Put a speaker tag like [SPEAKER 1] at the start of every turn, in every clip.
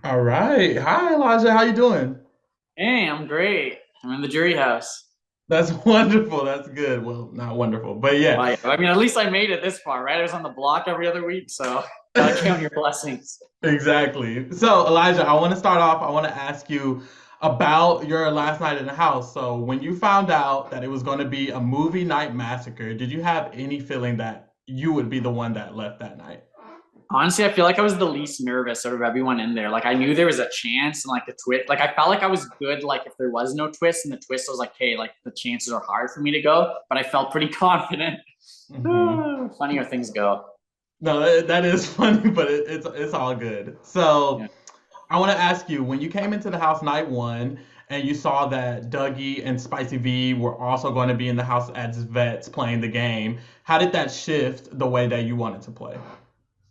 [SPEAKER 1] All right. Hi, Elijah. How you doing?
[SPEAKER 2] Hey, I'm great. I'm in the jury house.
[SPEAKER 1] That's wonderful. That's good. Well, not wonderful, but yeah.
[SPEAKER 2] I mean, at least I made it this far, right? I was on the block every other week, so gotta count your blessings.
[SPEAKER 1] Exactly. So, Elijah, I want to start off. I want to ask you about your last night in the house. So, when you found out that it was going to be a movie night massacre, did you have any feeling that you would be the one that left that night?
[SPEAKER 2] Honestly, I feel like I was the least nervous out of everyone in there. Like I knew there was a chance, and like the twist, like I felt like I was good. Like if there was no twist, and the twist I was like, hey, like the chances are hard for me to go, but I felt pretty confident.
[SPEAKER 1] Hmm.
[SPEAKER 2] Funny how things go.
[SPEAKER 1] No, that is funny, but it's all good.
[SPEAKER 2] Yeah.
[SPEAKER 1] So, I want to ask you, when you came into the house night one and you saw that Dougie and Spicy V were also going to be in the house as vets playing the game, how did that shift the way that you wanted to play?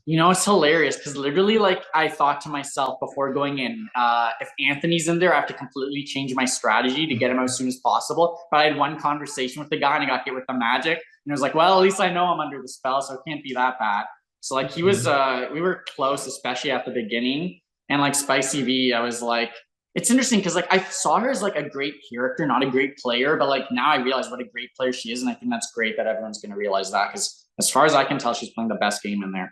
[SPEAKER 2] It's hilarious because literally, like, I thought to myself before going in, if Anthony's in there, I have to completely change my strategy to get him out as soon as possible. But I had one conversation with the guy and I got hit with the magic. And I was like, well, at least I know I'm under the spell, so it can't be that bad. So, like,
[SPEAKER 1] Mhm.
[SPEAKER 2] we were close, especially at the beginning. And, like, Spicy V, I was like, it's interesting because, like, I saw her as, like, a great character, not a great player. But, like, now I realize what a great player she is. And I think that's great that everyone's going to realize that because, as far as I can tell, she's playing the best game in there.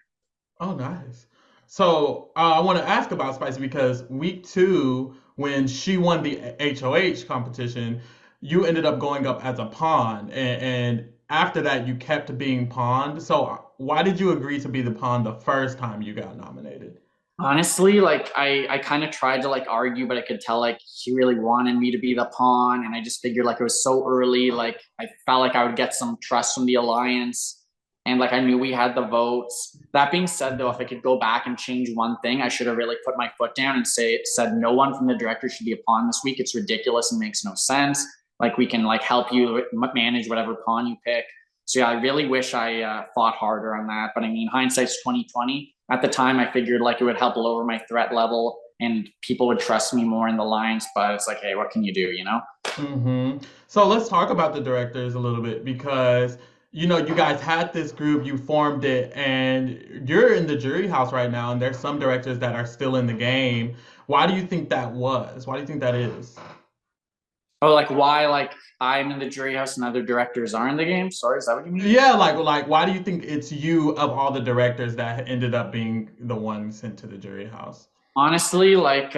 [SPEAKER 1] Oh, nice. So I want to ask about Spicy because week two, when she won the HOH competition, you ended up going up as a pawn, and after that, you kept being pawned. So why did you agree to be the pawn the first time you got nominated?
[SPEAKER 2] Honestly, like I kind of tried to like argue, but I could tell like she really wanted me to be the pawn, and I just figured like it was so early, like I felt like I would get some trust from the alliance, and like I knew we had the votes. That being said, though, if I could go back and change one thing, I should have really put my foot down and said no one from the director should be a pawn this week. It's ridiculous and makes no sense. Like we can like help you manage whatever pawn you pick. So yeah, I really wish I fought harder on that. But I mean, hindsight's 2020. At the time, I figured like it would help lower my threat level and people would trust me more in the lines. But it's like, hey, what can you do? You know?
[SPEAKER 1] So let's talk about the directors a little bit because you guys had this group, you formed it, and you're in the jury house right now, and there's some directors that are still in the game. Why do you think that was? Why do you think that is?
[SPEAKER 2] Oh, like why? Like I'm in the jury house and other directors are in the game. Sorry, is that what you mean?
[SPEAKER 1] Yeah, like why do you think it's you of all the directors that ended up being the one sent to the jury house?
[SPEAKER 2] Honestly, like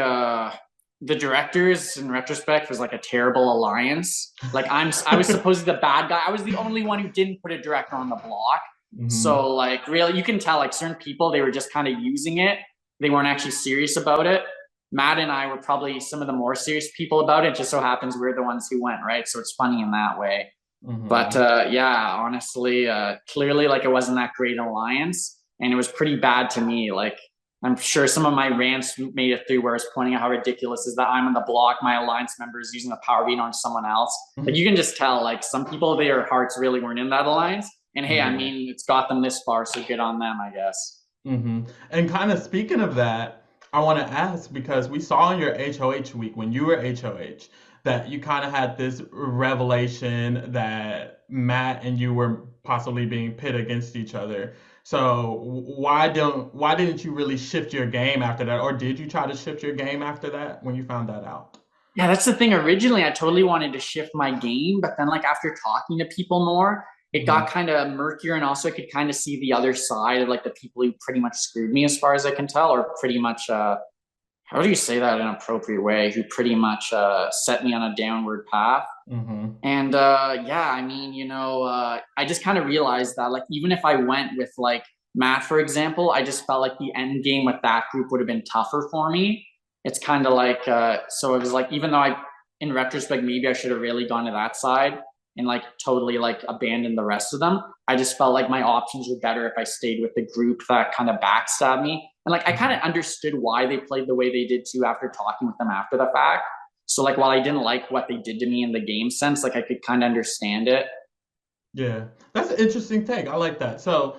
[SPEAKER 2] the directors in retrospect was like a terrible alliance. Like I was supposedly the bad guy. I was the only one who didn't put a director on the block.
[SPEAKER 1] Hmm.
[SPEAKER 2] So like really you can tell like certain people they were just kind of using it. They weren't actually serious about it. Matt and I were probably some of the more serious people about it. Just so happens we're the ones who went, right? So it's funny in that way. But
[SPEAKER 1] Hmm.
[SPEAKER 2] yeah, honestly, clearly, like it wasn't that great an alliance, and it was pretty bad to me. Like I'm sure some of my rants made it through, where I was pointing out how ridiculous is that I'm on the block, my alliance member is using the power beat on someone else. Like you can just tell, like some people, their hearts really weren't in that alliance. And hey, I
[SPEAKER 1] Hmm.
[SPEAKER 2] mean, it's got them this far, so good on them, I guess.
[SPEAKER 1] And kind of speaking of that, I want to ask because we saw in your HOH week when you were HOH that you kind of had this revelation that Matt and you were possibly being pit against each other. So why didn't you really shift your game after that, or did you try to shift your game after that when you found that out?
[SPEAKER 2] Yeah, that's the thing. Originally, I totally wanted to shift my game, but then, like, after talking to people more, it got
[SPEAKER 1] Hmm.
[SPEAKER 2] kind of murkier. And also, I could kind of see the other side of like the people who pretty much screwed me, as far as I can tell, or pretty much, how do you say that in an appropriate way? Who pretty much set me on a downward path.
[SPEAKER 1] Hmm.
[SPEAKER 2] And yeah, I mean, I just kind of realized that, like, even if I went with like Matt, for example, I just felt like the end game with that group would have been tougher for me. It's kind of like, so it was like, even though in retrospect, maybe I should have really gone to that side and like totally like abandoned the rest of them. I just felt like my options were better if I stayed with the group that kind of backstabbed me. And like, I kind of understood why they played the way they did too after talking with them after the fact. So like while I didn't like what they did to me in the game sense, like I could kind of understand it.
[SPEAKER 1] Yeah, that's an interesting take. I like that. So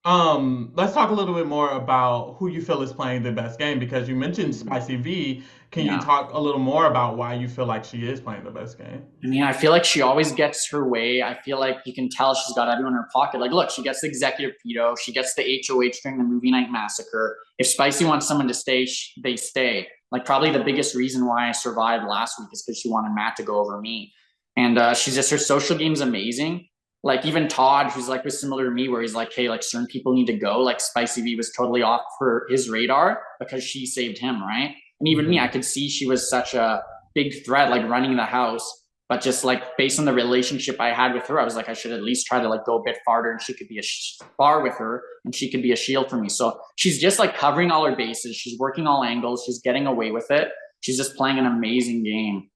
[SPEAKER 1] Let's talk a little bit more about who you feel is playing the best game because you mentioned
[SPEAKER 2] Mhm.
[SPEAKER 1] Spicy V. Can you
[SPEAKER 2] Yeah.
[SPEAKER 1] talk a little more about why you feel like she is playing the best game?
[SPEAKER 2] I mean, I feel like she always gets her way. I feel like you can tell she's got everyone in her pocket. Like, look, she gets the executive veto. She gets the HOH during the movie night massacre. If Spicy wants someone to stay, they stay. Like, probably the biggest reason why I survived last week is because she wanted Matt to go over me. And she's just, her social game's amazing. Like, even Todd, who's like was similar to me, where he's like, hey, like certain people need to go. Like, Spicy V was totally off for his radar because she saved him, right? And even me, I
[SPEAKER 1] Hmm.
[SPEAKER 2] could see she was such a big threat, like running the house. But just like based on the relationship I had with her, I was like, I should at least try to like go a bit farther, and she could be a spar with her, and she could be a shield for me. So she's just like covering all her bases. She's working all angles. She's getting away with it. She's just playing an amazing game.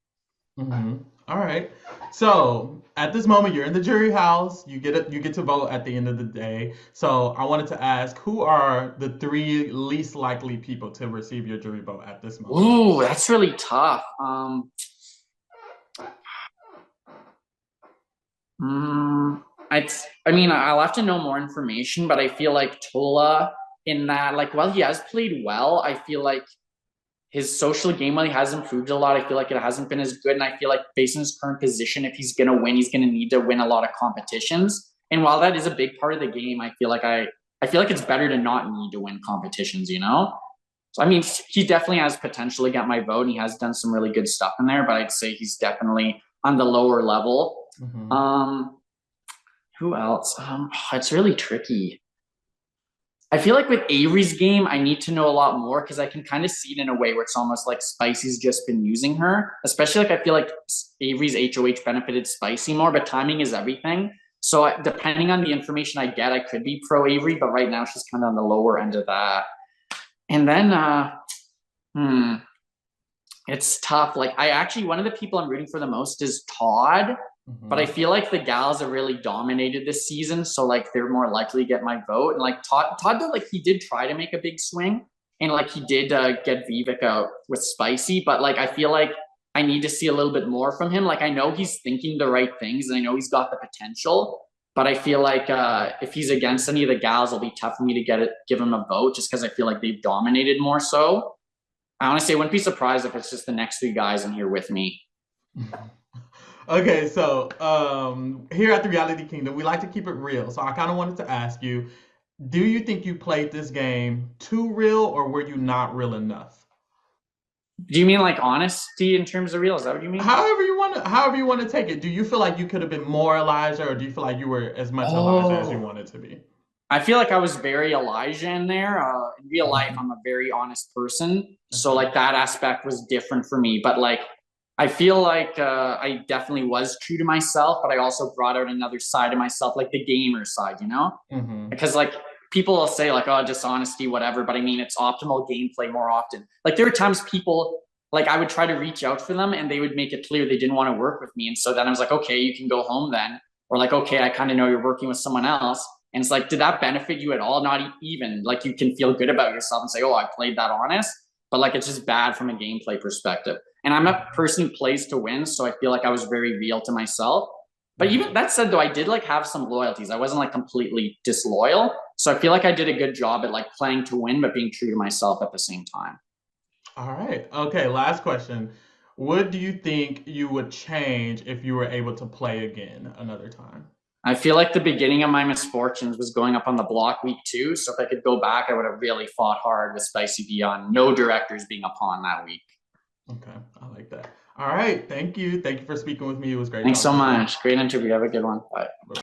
[SPEAKER 1] Hmm. All right. So at this moment, you're in the jury house. You get to vote at the end of the day. So I wanted to ask, who are the three least likely people to receive your jury vote at this moment?
[SPEAKER 2] Ooh, that's really tough. Mm, I mean, I'll have to know more information, but I feel like Tola in that, like, while he has played well, I feel like his social game while he has improved a lot. I feel like it hasn't been as good. And I feel like based on his current position, if he's gonna win, he's gonna need to win a lot of competitions. And while that is a big part of the game, I feel like it's better to not need to win competitions, you know? So I mean, he definitely has potential to get my vote, and he has done some really good stuff in there, but I'd say he's definitely on the lower level.
[SPEAKER 1] Hmm.
[SPEAKER 2] Um, who else? It's really tricky. I feel like with Avery's game, I need to know a lot more because I can kind of see it in a way where it's almost like Spicy's just been using her. Especially like I feel like Avery's HOH benefited Spicy more, but timing is everything. So depending on the information I get, I could be pro Avery, but right now she's kind of on the lower end of that. And then, hmm, it's tough. Like I actually, one of the people I'm rooting for the most is Todd, but I
[SPEAKER 1] Hmm.
[SPEAKER 2] feel like the gals have really dominated this season, so like they're more likely to get my vote. And like Todd did, like he did try to make a big swing, and like he did get Vivek out with Spicy, but like I feel like I need to see a little bit more from him. Like I know he's thinking the right things, and I know he's got the potential, but I feel like if he's against any of the gals, it'll be tough for me to give him a vote just because I feel like they've dominated more so. I honestly wouldn't be surprised if it's just the next three guys in here with me.
[SPEAKER 1] Okay, so here at the Reality Kingdom, we like to keep it real. So I kind of wanted to ask you, do you think you played this game too real or were you not real enough?
[SPEAKER 2] Do you mean like honesty in terms of real? Is that what you mean?
[SPEAKER 1] However you want to take it. Do you feel like you could have been more Elijah or do you feel like you were as much Elijah as you
[SPEAKER 2] Oh,
[SPEAKER 1] wanted to be?
[SPEAKER 2] I feel like I was very Elijah in there. In real life, I'm a very honest person. So,
[SPEAKER 1] Okay.
[SPEAKER 2] like, that aspect was different for me. But, like, I feel like I definitely was true to myself, but I also brought out another side of myself, like the gamer side, you know?
[SPEAKER 1] Mm-hmm.
[SPEAKER 2] Because, like, people will say, like, oh, dishonesty, whatever. But I mean, it's optimal gameplay more often. Like, there were times people, like, I would try to reach out for them and they would make it clear they didn't want to work with me. And so then I was like, okay, you can go home then. Or, like, okay, I kind of know you're working with someone else. And it's like, did that benefit you at all? Not even. Like, you can feel good about yourself and say, oh, I played that honest. But, like, it's just bad from a gameplay perspective. And I'm a person who plays to win. So I feel like I was very real to myself. But even
[SPEAKER 1] Mm-hmm.
[SPEAKER 2] that said, though, I did like have some loyalties. I wasn't like completely disloyal. So I feel like I did a good job at like playing to win, but being true to myself at the same time.
[SPEAKER 1] All right. Okay, last question. What do you think you would change if you were able to play again another time?
[SPEAKER 2] I feel like the beginning of my misfortunes was going up on the block week 2. So if I could go back, I would have really fought hard with Spicy V on no directors being upon that week.
[SPEAKER 1] Okay, I like that. All right, thank you. Thank you for speaking with me. It was great
[SPEAKER 2] Thanks so
[SPEAKER 1] talking to you.
[SPEAKER 2] much. Great interview. Have a good one. Bye.